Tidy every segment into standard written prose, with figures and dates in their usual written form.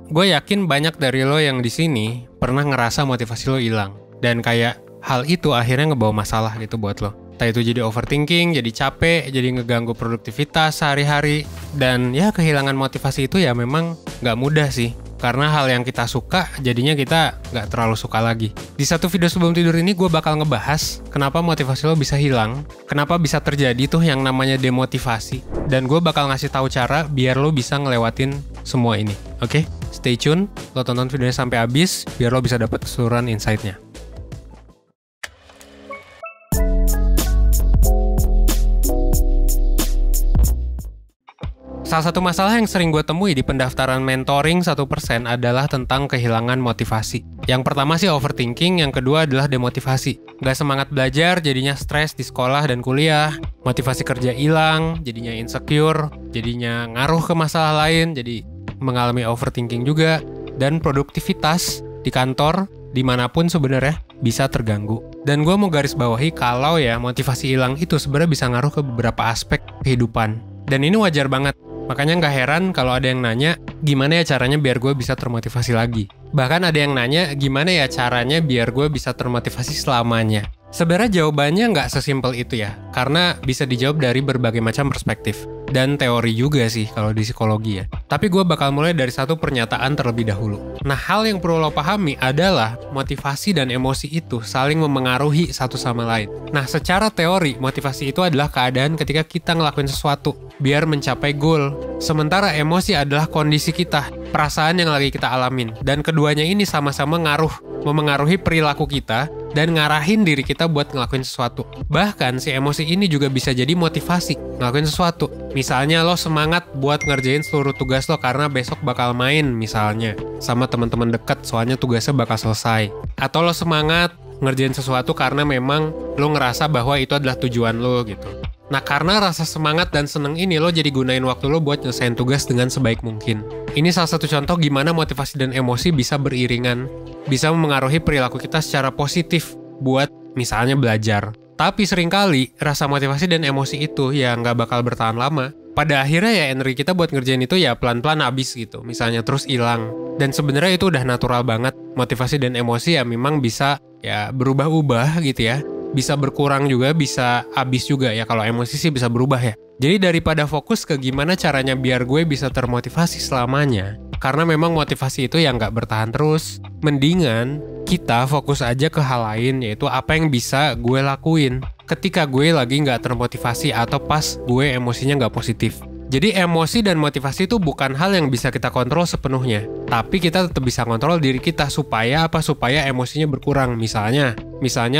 gue yakin banyak dari lo yang di sini pernah ngerasa motivasi lo hilang. Dan kayak hal itu akhirnya ngebawa masalah gitu buat lo. Entah itu jadi overthinking, jadi capek, jadi ngeganggu produktivitas sehari-hari. Dan ya kehilangan motivasi itu ya memang gak mudah sih. Karena hal yang kita suka, jadinya kita gak terlalu suka lagi. Di satu video sebelum tidur ini gue bakal ngebahas kenapa motivasi lo bisa hilang, kenapa bisa terjadi tuh yang namanya demotivasi, dan gue bakal ngasih tahu cara biar lo bisa ngelewatin semua ini. Oke? Stay tune, lo tonton videonya sampai habis, biar lo bisa dapat keseluruhan insight-nya. Salah satu masalah yang sering gue temui di pendaftaran mentoring 1% adalah tentang kehilangan motivasi. Yang pertama sih overthinking, yang kedua adalah demotivasi. Gak semangat belajar, jadinya stres di sekolah dan kuliah. Motivasi kerja hilang, jadinya insecure, jadinya ngaruh ke masalah lain, jadi mengalami overthinking juga. Dan produktivitas di kantor, dimanapun sebenarnya, bisa terganggu. Dan gue mau garis bawahi kalau ya motivasi hilang itu sebenarnya bisa ngaruh ke beberapa aspek kehidupan. Dan ini wajar banget. Makanya nggak heran kalau ada yang nanya, gimana ya caranya biar gue bisa termotivasi lagi? Bahkan ada yang nanya, gimana ya caranya biar gue bisa termotivasi selamanya? Sebenarnya jawabannya nggak sesimpel itu ya, karena bisa dijawab dari berbagai macam perspektif. Dan teori juga sih kalau di psikologi ya. Tapi gue bakal mulai dari satu pernyataan terlebih dahulu. Nah, hal yang perlu lo pahami adalah motivasi dan emosi itu saling memengaruhi satu sama lain. Nah, secara teori, motivasi itu adalah keadaan ketika kita ngelakuin sesuatu biar mencapai goal. Sementara emosi adalah kondisi kita, perasaan yang lagi kita alamin. Dan keduanya ini sama-sama memengaruhi perilaku kita dan ngarahin diri kita buat ngelakuin sesuatu. Bahkan si emosi ini juga bisa jadi motivasi ngelakuin sesuatu. Misalnya lo semangat buat ngerjain seluruh tugas lo karena besok bakal main misalnya sama teman-teman deket soalnya tugasnya bakal selesai. Atau lo semangat ngerjain sesuatu karena memang lo ngerasa bahwa itu adalah tujuan lo gitu. Nah, karena rasa semangat dan seneng ini lo jadi gunain waktu lo buat nyelesain tugas dengan sebaik mungkin. Ini salah satu contoh gimana motivasi dan emosi bisa beriringan, bisa memengaruhi perilaku kita secara positif buat misalnya belajar. Tapi seringkali rasa motivasi dan emosi itu ya nggak bakal bertahan lama. Pada akhirnya ya energi kita buat ngerjain itu ya pelan-pelan habis gitu, misalnya terus hilang. Dan sebenarnya itu udah natural banget. Motivasi dan emosi ya memang bisa ya berubah-ubah gitu ya. Bisa berkurang juga, bisa habis juga ya. Kalau emosi sih bisa berubah ya. Jadi daripada fokus ke gimana caranya biar gue bisa termotivasi selamanya, karena memang motivasi itu yang nggak bertahan terus, mendingan kita fokus aja ke hal lain, yaitu apa yang bisa gue lakuin ketika gue lagi nggak termotivasi atau pas gue emosinya nggak positif. Jadi emosi dan motivasi itu bukan hal yang bisa kita kontrol sepenuhnya. Tapi kita tetap bisa kontrol diri kita supaya apa? Supaya emosinya berkurang. Misalnya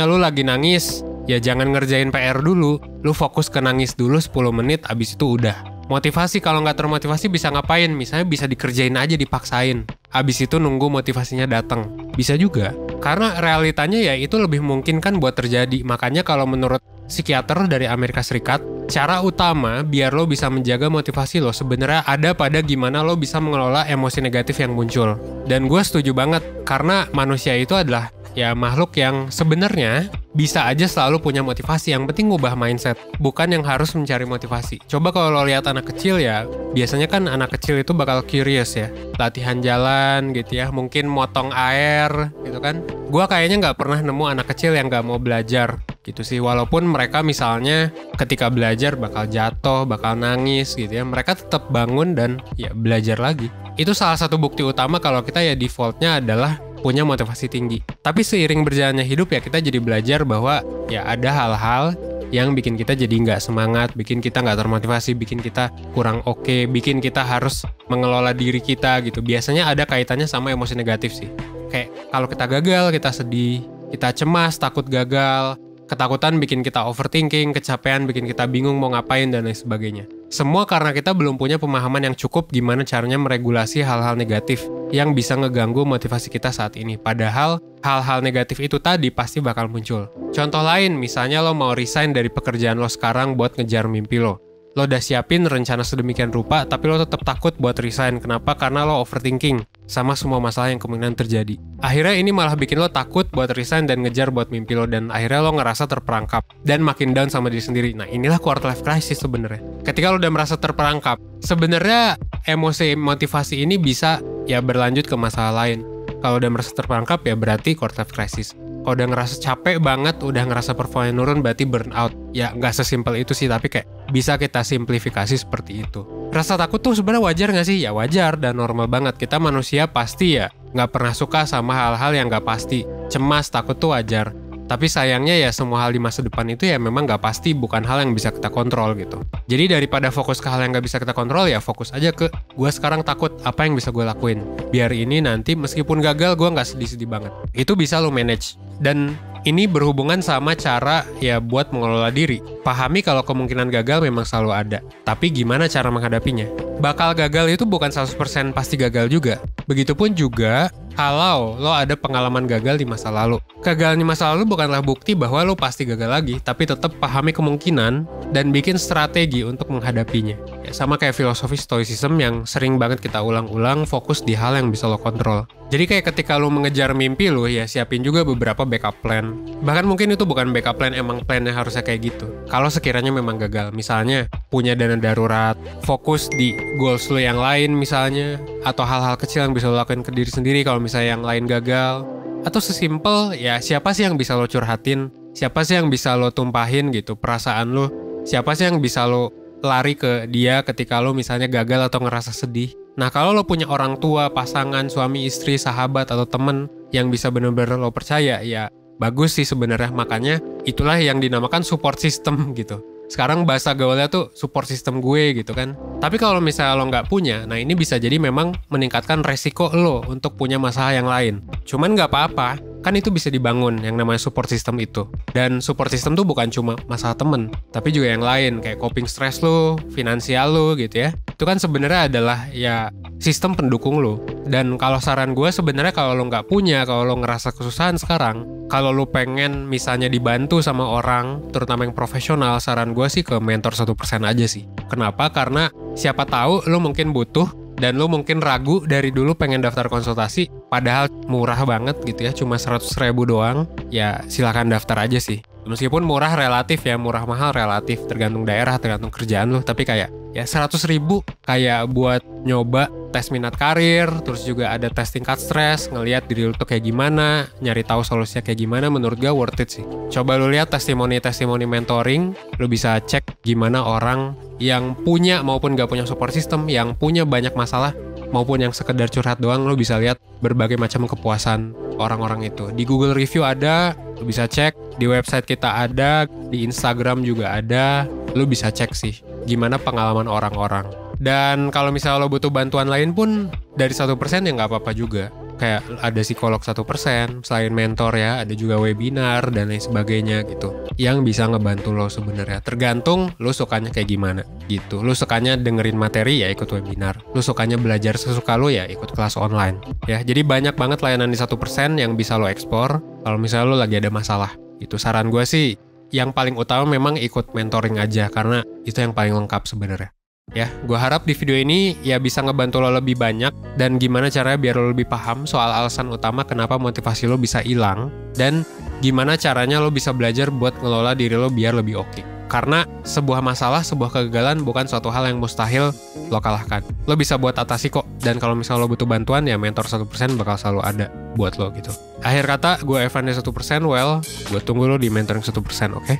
lu lagi nangis, ya jangan ngerjain PR dulu. Lu fokus ke nangis dulu 10 menit, abis itu udah. Motivasi kalau nggak termotivasi bisa ngapain? Misalnya bisa dikerjain aja, dipaksain. Abis itu nunggu motivasinya datang. Bisa juga. Karena realitanya ya itu lebih mungkin kan buat terjadi. Makanya kalau menurut psikiater dari Amerika Serikat, cara utama biar lo bisa menjaga motivasi lo sebenarnya ada pada gimana lo bisa mengelola emosi negatif yang muncul. Dan gue setuju banget karena manusia itu adalah ya makhluk yang sebenarnya bisa aja selalu punya motivasi. Yang penting ngubah mindset, bukan yang harus mencari motivasi. Coba kalau lo lihat anak kecil ya, biasanya kan anak kecil itu bakal curious ya, latihan jalan gitu ya, mungkin motong air gitu kan. Gua kayaknya nggak pernah nemu anak kecil yang nggak mau belajar gitu sih. Walaupun mereka misalnya ketika belajar bakal jatuh, bakal nangis gitu ya, mereka tetap bangun dan ya belajar lagi. Itu salah satu bukti utama kalau kita ya defaultnya adalah punya motivasi tinggi. Tapi seiring berjalannya hidup ya kita jadi belajar bahwa ya ada hal-hal yang bikin kita jadi nggak semangat, bikin kita nggak termotivasi, bikin kita kurang oke, bikin kita harus mengelola diri kita gitu. Biasanya ada kaitannya sama emosi negatif sih. Kayak kalau kita gagal, kita sedih, kita cemas, takut gagal, ketakutan bikin kita overthinking, kecapean bikin kita bingung mau ngapain dan lain sebagainya. Semua karena kita belum punya pemahaman yang cukup gimana caranya meregulasi hal-hal negatif yang bisa ngeganggu motivasi kita saat ini. Padahal hal-hal negatif itu tadi pasti bakal muncul. Contoh lain, misalnya lo mau resign dari pekerjaan lo sekarang buat ngejar mimpi lo. Lo udah siapin rencana sedemikian rupa, tapi lo tetap takut buat resign. Kenapa? Karena lo overthinking. sama semua masalah yang kemungkinan terjadi. Akhirnya ini malah bikin lo takut buat resign dan ngejar buat mimpi lo, dan akhirnya lo ngerasa terperangkap dan makin down sama diri sendiri. Nah, inilah quarter life crisis sebenarnya. Ketika lo udah merasa terperangkap, sebenarnya emosi motivasi ini bisa ya berlanjut ke masalah lain. Kalau udah merasa terperangkap ya berarti quarter life crisis. Kalau udah ngerasa capek banget, udah ngerasa performa nurun, berarti burnout. Ya nggak sesimpel itu sih, tapi kayak bisa kita simplifikasi seperti itu. Rasa takut tuh sebenarnya wajar nggak sih? Ya wajar dan normal banget. Kita manusia pasti ya nggak pernah suka sama hal-hal yang nggak pasti. Cemas, takut tuh wajar. Tapi sayangnya ya semua hal di masa depan itu ya memang nggak pasti, bukan hal yang bisa kita kontrol gitu. Jadi daripada fokus ke hal yang nggak bisa kita kontrol, ya fokus aja ke gue sekarang takut, apa yang bisa gue lakuin. Biar ini nanti meskipun gagal gue nggak sedih-sedih banget. Itu bisa lo manage. Dan ini berhubungan sama cara ya buat mengelola diri. Pahami kalau kemungkinan gagal memang selalu ada. Tapi gimana cara menghadapinya? Bakal gagal itu bukan 100% pasti gagal juga. Begitupun juga kalau lo ada pengalaman gagal di masa lalu. Kegagalan di masa lalu bukanlah bukti bahwa lo pasti gagal lagi, tapi tetap pahami kemungkinan dan bikin strategi untuk menghadapinya. Ya, sama kayak filosofi stoicism yang sering banget kita ulang-ulang, fokus di hal yang bisa lo kontrol. Jadi kayak ketika lo mengejar mimpi lo, ya siapin juga beberapa backup plan. Bahkan mungkin itu bukan backup plan, emang plannya harusnya kayak gitu. Kalau sekiranya memang gagal, misalnya punya dana darurat, fokus di goals lo yang lain misalnya, atau hal-hal kecil yang bisa lo lakuin ke diri sendiri kalau misalnya yang lain gagal. Atau sesimpel, ya siapa sih yang bisa lo curhatin? Siapa sih yang bisa lo tumpahin gitu perasaan lo? Siapa sih yang bisa lo lari ke dia ketika lo misalnya gagal atau ngerasa sedih? Nah, kalau lo punya orang tua, pasangan, suami, istri, sahabat, atau temen yang bisa bener-bener lo percaya, ya bagus sih sebenarnya. Makanya itulah yang dinamakan support system gitu. Sekarang bahasa gaulnya tuh support system gue gitu kan. Tapi kalau misalnya lo nggak punya, nah ini bisa jadi memang meningkatkan resiko lo untuk punya masalah yang lain. Cuman nggak apa-apa, kan itu bisa dibangun yang namanya support system itu. Dan support system tuh bukan cuma masalah temen, tapi juga yang lain kayak coping stress lo, finansial lo gitu ya. Itu kan sebenarnya adalah ya sistem pendukung lo. Dan kalau saran gue sebenarnya kalau lo nggak punya, kalau lo ngerasa kesusahan sekarang, kalau lo pengen misalnya dibantu sama orang, terutama yang profesional, saran gue sih ke mentor 1% aja sih. Kenapa? Karena siapa tahu lo mungkin butuh dan lo mungkin ragu dari dulu pengen daftar konsultasi, padahal murah banget gitu ya, cuma 100.000 doang, ya silakan daftar aja sih. Meskipun murah relatif ya, murah mahal relatif, tergantung daerah, tergantung kerjaan lo, tapi kayak ya 100.000 kayak buat nyoba tes minat karir, terus juga ada tes tingkat stres, ngelihat diri lo tuh kayak gimana, nyari tahu solusinya kayak gimana, menurut gue worth it sih. Coba lo lihat testimoni-testimoni mentoring, lo bisa cek gimana orang yang punya maupun gak punya support system, yang punya banyak masalah maupun yang sekedar curhat doang, lo bisa lihat berbagai macam kepuasan orang-orang itu. Di Google Review ada, lo bisa cek, di website kita ada, di Instagram juga ada, lo bisa cek sih gimana pengalaman orang-orang. Dan kalau misalnya lo butuh bantuan lain pun dari 1% ya nggak apa-apa juga. Kayak ada psikolog 1%, selain mentor ya, ada juga webinar dan lain sebagainya gitu. Yang bisa ngebantu lo sebenarnya. Tergantung lo sukanya kayak gimana gitu. Lo sukanya dengerin materi ya ikut webinar. Lo sukanya belajar sesuka lo ya ikut kelas online. Ya, jadi banyak banget layanan di 1% yang bisa lo eksplor kalau misalnya lo lagi ada masalah. Itu saran gue sih, yang paling utama memang ikut mentoring aja karena itu yang paling lengkap sebenarnya. Ya, gue harap di video ini ya bisa ngebantu lo lebih banyak dan gimana caranya biar lo lebih paham soal alasan utama kenapa motivasi lo bisa hilang dan gimana caranya lo bisa belajar buat ngelola diri lo biar lebih oke. Karena sebuah masalah, sebuah kegagalan bukan suatu hal yang mustahil lo kalahkan. Lo bisa buat atasi kok, dan kalau misalnya lo butuh bantuan ya mentor 1% bakal selalu ada buat lo gitu. Akhir kata, gue Evan 1%, well, gue tunggu lo di mentoring 1%, oke?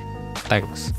Thanks.